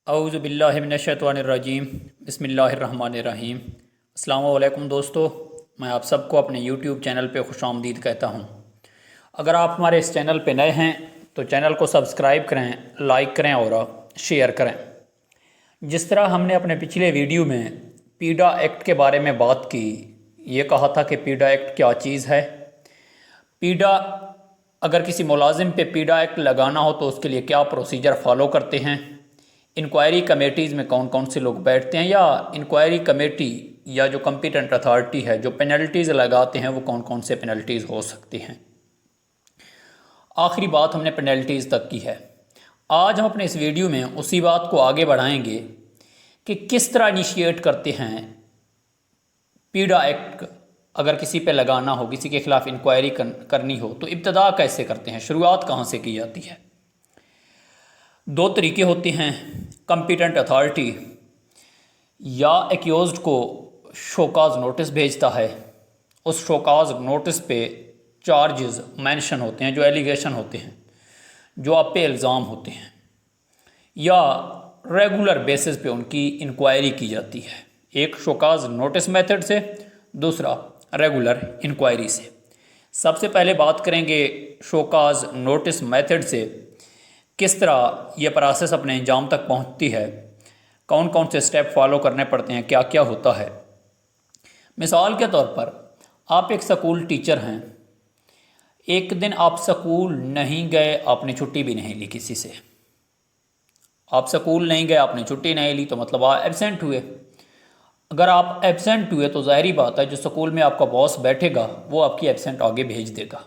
औज़ु बिल्लाहि मिनश्शैतानिर्रजीम बिस्मिल्लाहिर्रहमानिर्रहीम। अस्सलामु अलैकुम दोस्तों, मैं आप सबको अपने यूट्यूब चैनल पे खुशामदीद कहता हूँ। अगर आप हमारे इस चैनल पे नए हैं तो चैनल को सब्सक्राइब करें, लाइक करें और शेयर करें। जिस तरह हमने अपने पिछले वीडियो में पीडा एक्ट के बारे में बात की, ये कहा था कि पीडा एक्ट क्या चीज़ है। पीडा, अगर किसी मुलाजिम पे पीडा एक्ट लगाना हो तो उसके लिए क्या प्रोसीजर फॉलो करते हैं, इंक्वायरी कमेटीज़ में कौन कौन से लोग बैठते हैं, या इंक्वायरी कमेटी या जो कम्पिटेंट अथॉरिटी है जो पेनल्टीज़ लगाते हैं वो कौन कौन से पेनल्टीज़ हो सकती हैं। आखिरी बात हमने पेनल्टीज़ तक की है। आज हम अपने इस वीडियो में उसी बात को आगे बढ़ाएंगे कि किस तरह इनिशिएट करते हैं पीडा एक्ट। अगर किसी पे लगाना हो, किसी के खिलाफ इंक्वायरी करनी हो तो इब्तदा कैसे करते हैं, शुरुआत कहाँ से की जाती है। दो तरीके होते हैं। कम्पिटेंट अथॉरिटी या एक्यूज्ड को शोकाज नोटिस भेजता है। उस शोकाज नोटिस पे चार्जेस मेंशन होते हैं, जो एलिगेशन होते हैं, जो आप पे इल्ज़ाम होते हैं, या रेगुलर बेसिस पे उनकी इंक्वायरी की जाती है। एक शोकाज नोटिस मेथड से, दूसरा रेगुलर इंक्वायरी से। सबसे पहले बात करेंगे शोकाज नोटिस मेथड से, किस तरह ये प्रोसेस अपने अंजाम तक पहुंचती है, कौन कौन से स्टेप फॉलो करने पड़ते हैं, क्या क्या होता है। मिसाल के तौर पर आप एक स्कूल टीचर हैं, एक दिन आप स्कूल नहीं गए, आपने छुट्टी भी नहीं ली किसी से। आप स्कूल नहीं गए, आपने छुट्टी नहीं ली, तो मतलब आप एब्सेंट हुए। अगर आप एब्सेंट हुए तो ज़ाहिरी बात है जो स्कूल में आपका बॉस बैठेगा वो आपकी एब्सेंट आगे भेज देगा।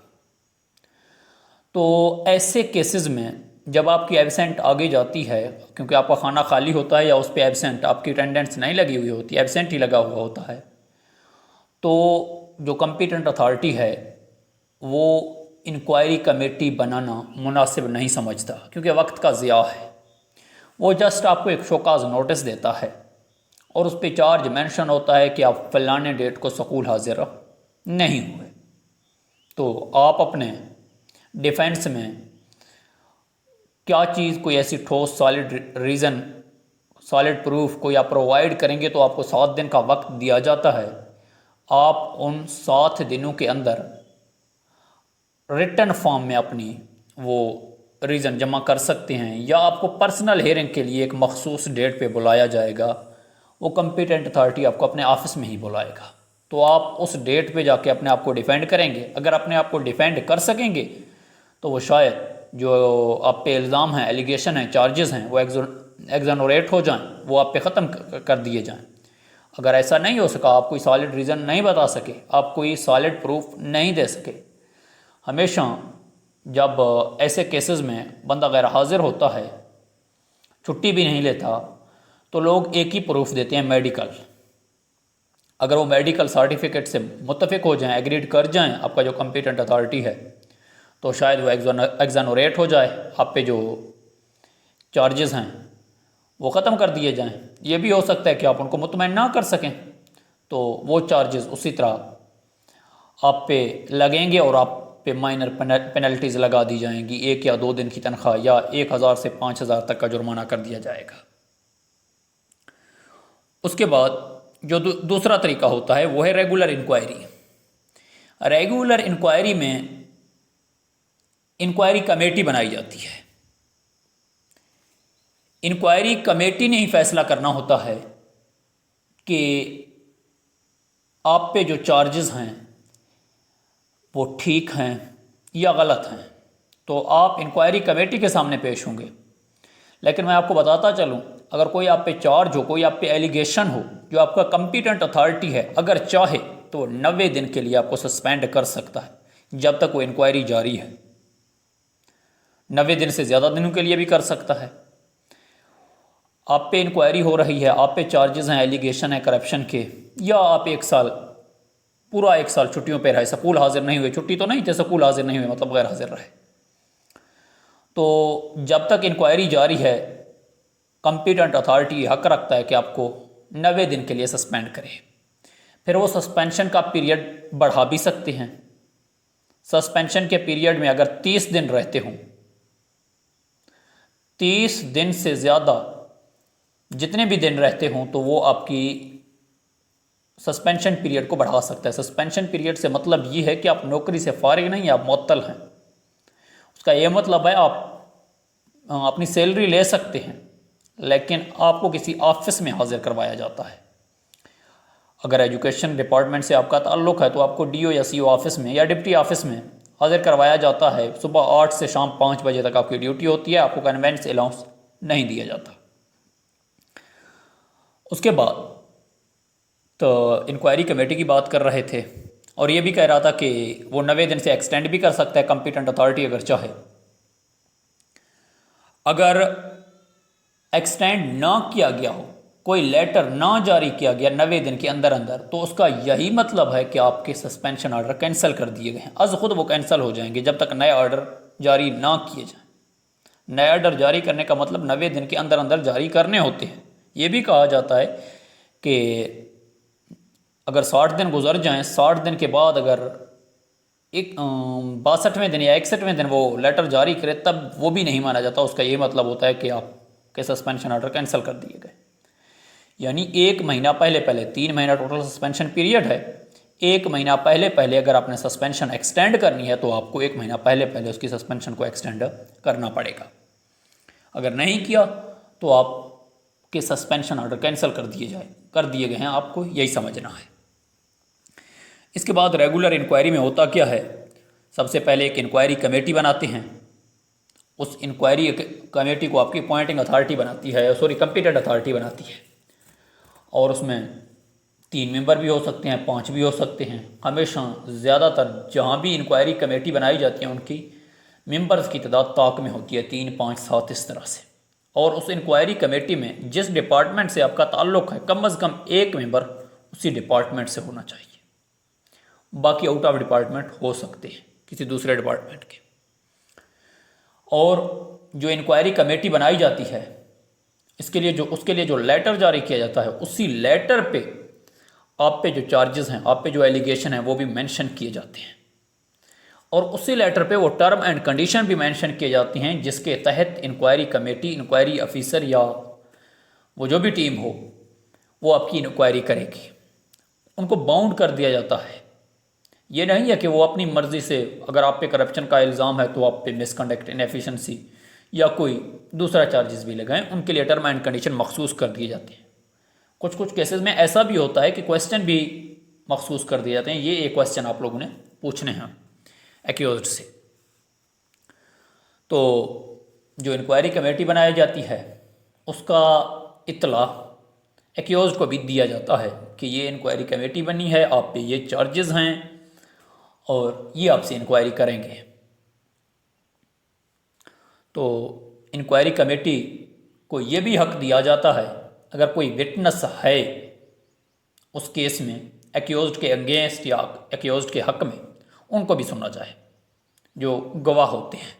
तो ऐसे केसेस में जब आपकी एब्सेंट आगे जाती है, क्योंकि आपका खाना खाली होता है या उस पर एब्सेंट, आपकी अटेंडेंस नहीं लगी हुई होती, एब्सेंट ही लगा हुआ होता है, तो जो कम्पिटेंट अथॉरिटी है वो इंक्वायरी कमेटी बनाना मुनासिब नहीं समझता, क्योंकि वक्त का ज़िया है। वो जस्ट आपको एक शोकाज नोटिस देता है और उस पर चार्ज मेंशन होता है कि आप फलाने डेट को स्कूल हाजिर नहीं हुए। तो आप अपने डिफेंस में क्या चीज़, कोई ऐसी ठोस सॉलिड रीज़न, सॉलिड प्रूफ कोई आप प्रोवाइड करेंगे तो आपको 7 दिन का वक्त दिया जाता है। आप उन 7 दिनों के अंदर रिटन फॉर्म में अपनी वो रीज़न जमा कर सकते हैं, या आपको पर्सनल हेयरिंग के लिए एक मखसूस डेट पे बुलाया जाएगा। वो कम्पिटेंट अथॉरिटी आपको अपने ऑफिस में ही बुलाएगा, तो आप उस डेट पे जाके अपने आप को डिफेंड करेंगे। अगर अपने आप को डिफेंड कर सकेंगे तो वो शायद जो आप पे इल्ज़ाम है, एलिगेशन है, चार्जेस हैं, वो एग्जोनरेट हो जाएं, वो आप पे ख़त्म कर दिए जाएं। अगर ऐसा नहीं हो सका, आप कोई सॉलिड रीज़न नहीं बता सके, आप कोई सॉलिड प्रूफ नहीं दे सके, हमेशा जब ऐसे केसेस में बंदा गैर हाजिर होता है, छुट्टी भी नहीं लेता, तो लोग एक ही प्रूफ देते हैं, मेडिकल। अगर वो मेडिकल सर्टिफिकेट से मुत्तफिक हो जाएं, एग्रीड कर जाएं आपका जो कम्पिटेंट अथॉरिटी है, तो शायद वो एग्जोनरेट हो जाए, आप पे जो चार्जेस हैं वो ख़त्म कर दिए जाएं। ये भी हो सकता है कि आप उनको मुतमईन ना कर सकें, तो वो चार्जेस उसी तरह आप पे लगेंगे और आप पे माइनर पेनल्टीज़ लगा दी जाएंगी। 1 या 2 दिन की तनख्वाह या 1000 से 5000 तक का जुर्माना कर दिया जाएगा। उसके बाद जो दूसरा तरीका होता है वो है रेगुलर इंक्वायरी। रेगुलर इंक्वायरी में इंक्वायरी कमेटी बनाई जाती है। इंक्वायरी कमेटी ने ही फैसला करना होता है कि आप पे जो चार्जेस हैं वो ठीक हैं या गलत हैं, तो आप इंक्वायरी कमेटी के सामने पेश होंगे। लेकिन मैं आपको बताता चलूं, अगर कोई आप पे चार्ज हो, कोई आप पे एलिगेशन हो, जो आपका कम्पिटेंट अथॉरिटी है अगर चाहे तो 90 दिन के लिए आपको सस्पेंड कर सकता है जब तक वो इंक्वायरी जारी है। 90 दिन से ज़्यादा दिनों के लिए भी कर सकता है। आप पे इंक्वायरी हो रही है, आप पे चार्जेस हैं, एलिगेशन है करप्शन के, या आप पूरा एक साल छुट्टियों पे रहे, स्कूल हाजिर नहीं हुए, छुट्टी तो नहीं थे, स्कूल हाजिर नहीं हुए, मतलब गैर हाजिर रहे, तो जब तक इंक्वायरी जारी है कम्पिटेंट अथॉरिटी हक रखता है कि आपको 90 दिन के लिए सस्पेंड करे। फिर वो सस्पेंशन का पीरियड बढ़ा भी सकते हैं। सस्पेंशन के पीरियड में अगर 30 दिन रहते हों, 30 दिन से ज़्यादा जितने भी दिन रहते हों तो वो आपकी सस्पेंशन पीरियड को बढ़ा सकता है। सस्पेंशन पीरियड से मतलब ये है कि आप नौकरी से फारिग नहीं, आप मुअत्तल हैं। उसका ये मतलब है आप अपनी सैलरी ले सकते हैं, लेकिन आपको किसी ऑफिस में हाजिर करवाया जाता है। अगर एजुकेशन डिपार्टमेंट से आपका ताल्लुक़ है तो आपको डीओ या सीओ ऑफिस में या डिप्टी ऑफिस में हाजिर करवाया जाता है। सुबह 8 से शाम 5 बजे तक आपकी ड्यूटी होती है, आपको कन्वेंस अलाउंस नहीं दिया जाता। उसके बाद तो इंक्वायरी कमेटी की बात कर रहे थे और ये भी कह रहा था कि वो 90 दिन से एक्सटेंड भी कर सकता है कॉम्पिटेंट अथॉरिटी अगर चाहे। अगर एक्सटेंड ना किया गया हो, कोई लेटर ना जारी किया गया 90 दिन के अंदर अंदर, तो उसका यही मतलब है कि आपके सस्पेंशन ऑर्डर कैंसिल कर दिए गए हैं। अज खुद वो कैंसिल हो जाएंगे जब तक नए ऑर्डर जारी ना किए जाएं। नए ऑर्डर जारी करने का मतलब 90 दिन के अंदर अंदर जारी करने होते हैं। ये भी कहा जाता है कि अगर 60 दिन गुजर जाएं, 60 दिन के बाद अगर 62वें दिन या 61वें दिन वो लेटर जारी करे तब वो भी नहीं माना जाता। उसका ये मतलब होता है कि आपके सस्पेंशन ऑर्डर कैंसिल कर दिए गए। यानी 1 महीना पहले पहले, 3 महीना टोटल सस्पेंशन पीरियड है, 1 महीना पहले पहले अगर आपने सस्पेंशन एक्सटेंड करनी है तो आपको 1 महीना पहले पहले उसकी सस्पेंशन को एक्सटेंड करना पड़ेगा। अगर नहीं किया तो आपके सस्पेंशन ऑर्डर कैंसिल कर दिए गए हैं, आपको यही समझना है। इसके बाद रेगुलर इंक्वायरी में होता क्या है, सबसे पहले एक इंक्वायरी कमेटी बनाते हैं। उस इंक्वायरी कमेटी को आपकी अपॉइंटिंग अथॉरिटी बनाती है, कॉम्पिटेंट अथॉरिटी बनाती है। और उसमें 3 मेंबर भी हो सकते हैं, 5 भी हो सकते हैं। हमेशा ज़्यादातर जहाँ भी इंक्वायरी कमेटी बनाई जाती है उनकी मेंबर्स की तादाद ताक में होती है, 3, 5, 7 इस तरह से। और उस इंक्वायरी कमेटी में जिस डिपार्टमेंट से आपका ताल्लुक़ है कम अज़ कम एक मेंबर उसी डिपार्टमेंट से होना चाहिए। बाकी आउट ऑफ डिपार्टमेंट हो सकते हैं किसी दूसरे डिपार्टमेंट के। और जो इंक्वायरी कमेटी बनाई जाती है उसके लिए जो लेटर जारी किया जाता है, उसी लेटर पे आप पे जो चार्जेस हैं, आप पे जो एलिगेशन है वो भी मेंशन किए जाते हैं। और उसी लेटर पे वो टर्म एंड कंडीशन भी मेंशन किए जाती हैं जिसके तहत इंक्वायरी कमेटी, इंक्वायरी ऑफिसर या वो जो भी टीम हो वो आपकी इंक्वायरी करेगी। उनको बाउंड कर दिया जाता है। ये नहीं है कि वो अपनी मर्ज़ी से, अगर आप पे करप्शन का इल्ज़ाम है तो आप पे मिसकंडक्ट, इनएफिशिएंसी या कोई दूसरा चार्जेस भी लगाएं, उनके लिए टर्म एंड कंडीशन मखसूस कर दिए जाते हैं। कुछ कुछ केसेस में ऐसा भी होता है कि क्वेश्चन भी मखसूस कर दिए जाते हैं। ये एक क्वेश्चन आप लोगों ने पूछने हैं एक्यूज्ड से। तो जो इंक्वायरी कमेटी बनाई जाती है उसका इत्तला एक्यूज्ड को भी दिया जाता है कि ये इंक्वायरी कमेटी बनी है, आप पे ये चार्जेस हैं और ये आपसे इंक्वायरी करेंगे। तो इंक्वायरी कमेटी को ये भी हक दिया जाता है अगर कोई विटनेस है उस केस में एक्यूज्ड के अगेंस्ट या एक्यूज्ड के हक में, उनको भी सुनना जाए जो गवाह होते हैं।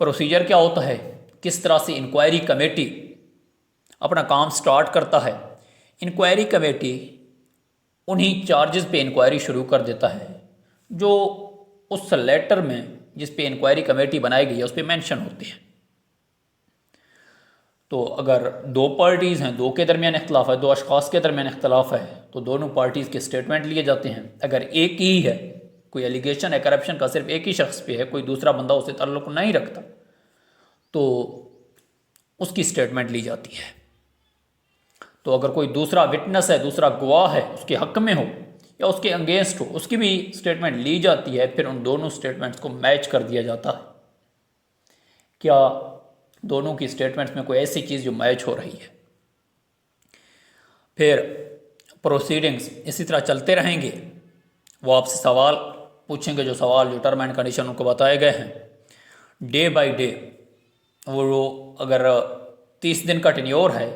प्रोसीजर क्या होता है, किस तरह से इंक्वायरी कमेटी अपना काम स्टार्ट करता है। इंक्वायरी कमेटी उन्हीं चार्जेस पे इंक्वायरी शुरू कर देता है जो उस लेटर में जिस पे इंक्वायरी कमेटी बनाई गई है उस पे मेंशन होते हैं। तो अगर 2 पार्टीज़ हैं, 2 के दरमियान इख्तलाफ है, 2 अशखास के दरमियान इख्तलाफ है, तो दोनों पार्टीज़ के स्टेटमेंट लिए जाते हैं। अगर एक ही है, कोई एलिगेशन है करप्शन का सिर्फ एक ही शख्स पे है, कोई दूसरा बंदा उससे ताल्लुक़ नहीं रखता, तो उसकी स्टेटमेंट ली जाती है। तो अगर कोई दूसरा विटनेस है, दूसरा गवाह है, उसके हक में हो या उसके अगेंस्ट हो, उसकी भी स्टेटमेंट ली जाती है। फिर उन दोनों स्टेटमेंट्स को मैच कर दिया जाता है, क्या दोनों की स्टेटमेंट्स में कोई ऐसी चीज़ जो मैच हो रही है। फिर प्रोसीडिंग्स इसी तरह चलते रहेंगे। वो आपसे सवाल पूछेंगे, जो सवाल जो टर्म एंड कंडीशन उनको बताए गए हैं डे बाय डे। वो अगर 30 दिन का टेन्योर है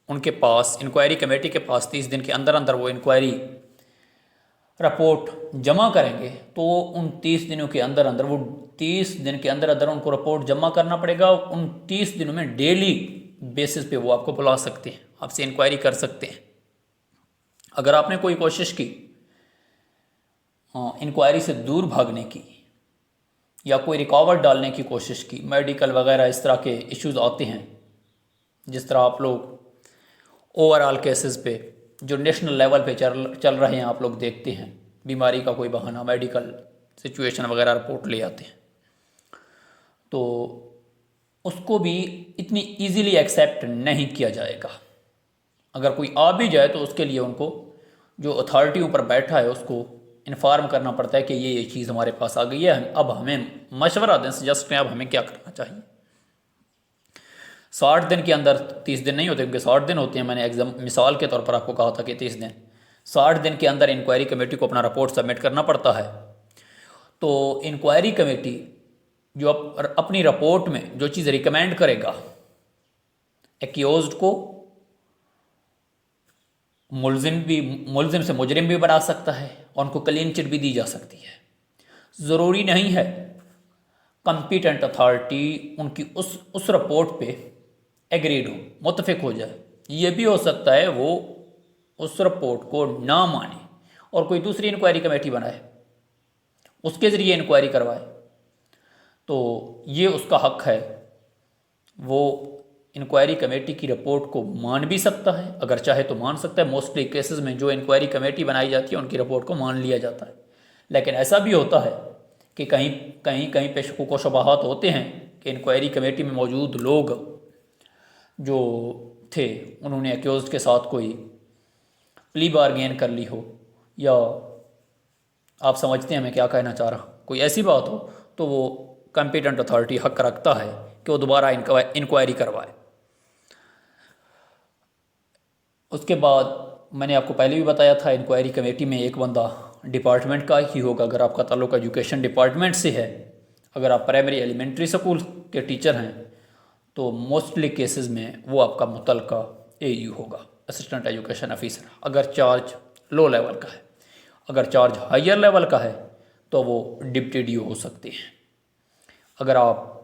उनके पास, इंक्वायरी कमेटी के पास 30 दिन के अंदर अंदर वो इंक्वायरी रिपोर्ट जमा करेंगे, तो उन 30 दिनों के अंदर अंदर, वो 30 दिन के अंदर अंदर उनको रिपोर्ट जमा करना पड़ेगा। उन 30 दिनों में डेली बेसिस पे वो आपको बुला सकते हैं, आपसे इंक्वायरी कर सकते हैं। अगर आपने कोई कोशिश की इंक्वायरी से दूर भागने की या कोई रुकावट डालने की कोशिश की, मेडिकल वगैरह इस तरह के इश्यूज आते हैं, जिस तरह आप लोग ओवरऑल केसेस पे जो नेशनल लेवल पे चल रहे हैं, आप लोग देखते हैं, बीमारी का कोई बहाना, मेडिकल सिचुएशन वगैरह रिपोर्ट ले आते हैं, तो उसको भी इतनी इजीली एक्सेप्ट नहीं किया जाएगा। अगर कोई आ भी जाए तो उसके लिए उनको जो अथॉरिटी ऊपर बैठा है उसको इन्फॉर्म करना पड़ता है कि ये चीज़ हमारे पास आ गई है, अब हमें मशवरा दें, सजेस्ट करें अब हमें क्या करना चाहिए। 60 दिन के अंदर, 30 दिन नहीं होते क्योंकि 60 दिन होते हैं, मैंने एग्जाम मिसाल के तौर पर आपको कहा था कि 30 दिन, 60 दिन के अंदर इंक्वायरी कमेटी को अपना रिपोर्ट सबमिट करना पड़ता है। तो इंक्वायरी कमेटी जो अपनी रिपोर्ट में जो चीज़ रिकमेंड करेगा, एक्यूज्ड को मुलजिम से मुजरिम भी बना सकता है और उनको क्लीन चिट भी दी जा सकती है। ज़रूरी नहीं है कंपिटेंट अथॉरिटी उनकी उस रिपोर्ट पे एग्रीड हो, मुत्तफिक हो जाए। ये भी हो सकता है वो उस रिपोर्ट को ना माने और कोई दूसरी इंक्वायरी कमेटी बनाए, उसके ज़रिए इंक्वायरी करवाए, तो ये उसका हक है। वो इंक्वायरी कमेटी की रिपोर्ट को मान भी सकता है, अगर चाहे तो मान सकता है। मोस्टली केसेस में जो इंक्वायरी कमेटी बनाई जाती है उनकी रिपोर्ट को मान लिया जाता है। लेकिन ऐसा भी होता है कि कहीं पे शक़ूक़ व शुबहात होते हैं कि इंक्वायरी कमेटी में मौजूद लोग जो थे उन्होंने एक्यूज्ड के साथ कोई प्ली बारगेन कर ली हो, या आप समझते हैं मैं क्या कहना चाह रहा हूँ, कोई ऐसी बात हो, तो वो कॉम्पिटेंट अथॉरिटी हक रखता है कि वो दोबारा इंक्वायरी करवाए। उसके बाद मैंने आपको पहले भी बताया था, इंक्वायरी कमेटी में एक बंदा डिपार्टमेंट का ही होगा। अगर आपका ताल्लुक एजुकेशन डिपार्टमेंट से है, अगर आप प्राइमरी एलिमेंट्री स्कूल के टीचर हैं, तो मोस्टली केसेस में वो आपका मुतल्लिका AU होगा, असिस्टेंट एजुकेशन ऑफिसर। अगर चार्ज लो लेवल का है, अगर चार्ज हायर लेवल का है तो वो डिप्टी DO हो सकते हैं। अगर आप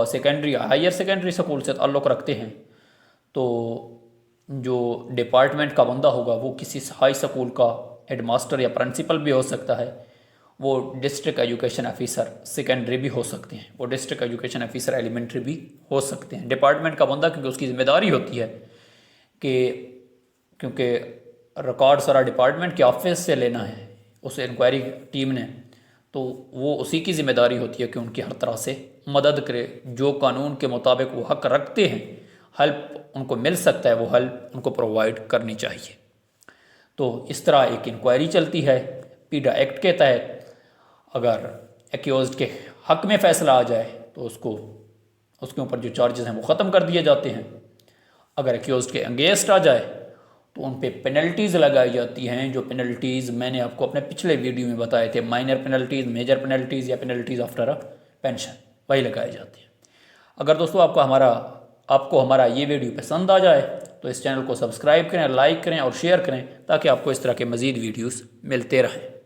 सेकेंडरी हायर सेकेंडरी स्कूल से ताल्लुक़ रखते हैं तो जो डिपार्टमेंट का बंदा होगा वो किसी हाई स्कूल का हेडमास्टर या प्रिंसिपल भी हो सकता है। वो डिस्ट्रिक्ट एजुकेशन ऑफिसर सेकेंडरी भी हो सकते हैं, वो डिस्ट्रिक्ट एजुकेशन ऑफिसर एलिमेंट्री भी हो सकते हैं। डिपार्टमेंट का बंदा, क्योंकि उसकी जिम्मेदारी होती है कि क्योंकि रिकॉर्ड सारा डिपार्टमेंट के ऑफिस से लेना है उस इंक्वायरी टीम ने, तो वो उसी की जिम्मेदारी होती है कि उनकी हर तरह से मदद करे। जो कानून के मुताबिक वो हक रखते हैं, हेल्प उनको मिल सकता है, वो हेल्प उनको प्रोवाइड करनी चाहिए। तो इस तरह एक इंक्वायरी चलती है। पीडा एक्ट के तहत अगर एक्यूज्ड के हक में फ़ैसला आ जाए तो उसके ऊपर जो चार्जेस हैं वो ख़त्म कर दिए जाते हैं। अगर एक्यूज्ड के अगेंस्ट आ जाए तो उन पे पेनल्टीज़ लगाई जाती हैं, जो पेनल्टीज़ मैंने आपको अपने पिछले वीडियो में बताए थे, माइनर पेनल्टीज़, मेजर पेनल्टीज़ या पेनल्टीज़ आफ्टर अ पेंशन, वही लगाए जाते हैं। अगर दोस्तों आपको हमारा ये वीडियो पसंद आ जाए तो इस चैनल को सब्सक्राइब करें, लाइक करें और शेयर करें, ताकि आपको इस तरह के मज़ीद वीडियोस मिलते रहें।